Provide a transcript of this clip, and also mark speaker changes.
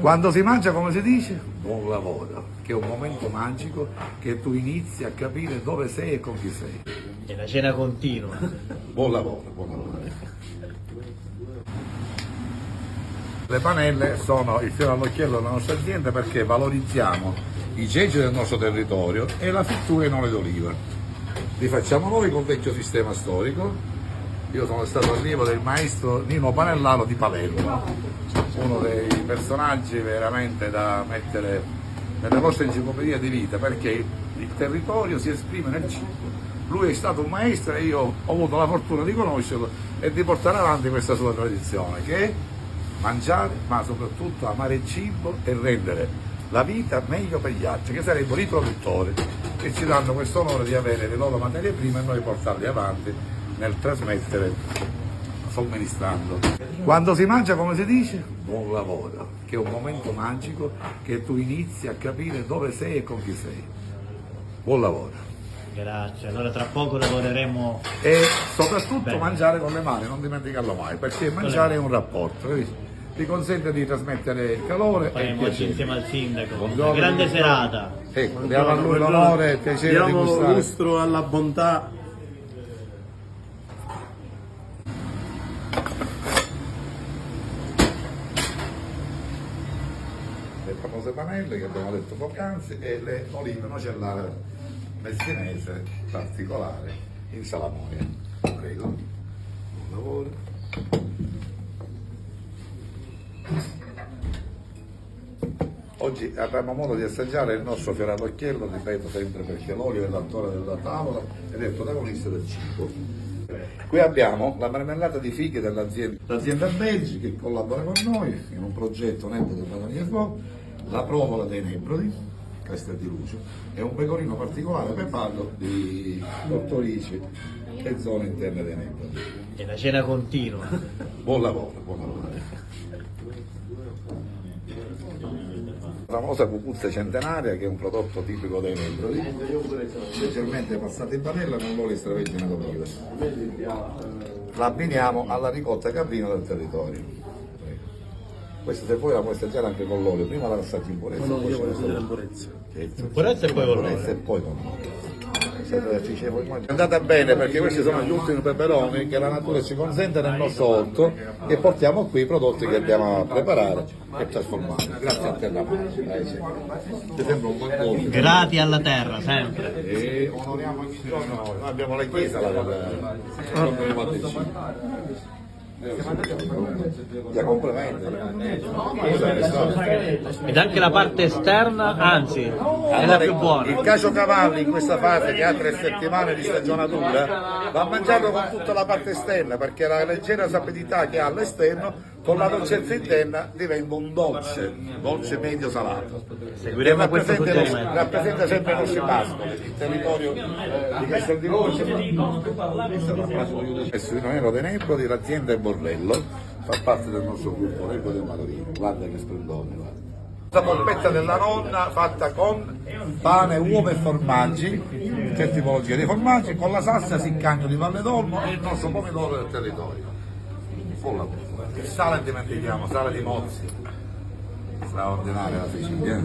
Speaker 1: Quando si mangia, come si dice? Buon lavoro, che è un momento magico che tu inizi a capire dove sei e con chi sei.
Speaker 2: E la cena continua.
Speaker 1: Buon lavoro, buon lavoro. Le panelle sono il fiore all'occhiello della nostra azienda perché valorizziamo i ceci del nostro territorio e la frittura in olio d'oliva. Li facciamo noi col vecchio sistema storico. Io sono stato allievo del maestro Nino Panellaro di Palermo, uno dei personaggi veramente da mettere nelle vostre enciclopedie di vita, perché il territorio si esprime nel cibo. Lui è stato un maestro e io ho avuto la fortuna di conoscerlo e di portare avanti questa sua tradizione, che è mangiare, ma soprattutto amare il cibo e rendere la vita meglio per gli altri, che sarebbero i produttori, che ci danno questo onore di avere le loro materie prime e noi portarle avanti nel trasmettere, somministrando. Quando si mangia, come si dice? Buon lavoro, che è un momento magico che tu inizi a capire dove sei e con chi sei. Buon lavoro.
Speaker 2: Grazie, allora tra poco lavoreremo.
Speaker 1: E soprattutto
Speaker 2: bene.
Speaker 1: Mangiare con le mani, non dimenticarlo mai, perché mangiare è un rapporto, capisci? Ti consente di trasmettere il calore e il
Speaker 2: Faremo oggi
Speaker 1: piacere.
Speaker 2: insieme al sindaco.
Speaker 1: Buongiorno.
Speaker 2: Una grande serata.
Speaker 1: Ecco, diamo a lui l'onore e il piacere di
Speaker 3: Diamo
Speaker 1: gustare.
Speaker 3: lustro alla bontà.
Speaker 1: Le famose panelle che abbiamo detto poc'anzi e le olive nocellare messinese particolare in salamoia. Prego, buon lavoro. Oggi avremo modo di assaggiare il nostro fiore all'occhiello, ripeto sempre perché l'olio è l'attore della tavola ed è il protagonista del cibo. Qui abbiamo la marmellata di fighe dell'azienda Belgi che collabora con noi in un progetto netto del Badania Sbo, la provola dei Nebrodi, Castel di Lucio, e un pecorino particolare pepato di Tortorici e zone interne dei Nebrodi.
Speaker 2: E la cena continua.
Speaker 1: Buon lavoro, buon lavoro. La famosa cucuzza centenaria che è un prodotto tipico dei Nebrodi, leggermente passata in padella con l'olio extravergine d'oliva. La abbiniamo alla ricotta caprino del territorio. Questa se poi la puoi assaggiare anche con l'olio, prima la assaggi in purezza.
Speaker 3: No, io voglio vedere in purezza.
Speaker 2: Purezza e poi con l'olio.
Speaker 1: E poi con l'olio. È andata bene perché questi sono gli ultimi peperoni che la natura ci consente nel nostro orto e portiamo qui i prodotti che abbiamo a preparare e trasformare. Grazie a te la mano. Ti sembra un buon colpo.
Speaker 2: Grati alla terra, sempre.
Speaker 1: E onoriamo ogni giorno noi. Noi abbiamo la chiesa la complementa.
Speaker 2: Ed anche la parte esterna, anzi, è la più buona.
Speaker 1: Il caciocavalli in questa fase che ha 3 settimane di stagionatura va mangiato con tutta la parte esterna perché la leggera sapidità che ha all'esterno con la dolcezza interna diventa un dolce medio salato.
Speaker 2: Seguiremo questo suggerimento.
Speaker 1: Rappresenta sempre i nostri pascoli, il territorio di Castel di Lucio. E sui Nero dei Nebrodi l'azienda è Borrello, fa parte del nostro gruppo Nego del Matorino. Guarda che splendore, guarda. La polpetta della nonna fatta con pane, uova e formaggi, che tipologia di formaggi, con la salsa Siccagno di Valle d'Olmo e il nostro pomodoro del territorio. Buon lavoro. Il sale dimentichiamo, sale di Mozzi. Straordinaria la Sicilia.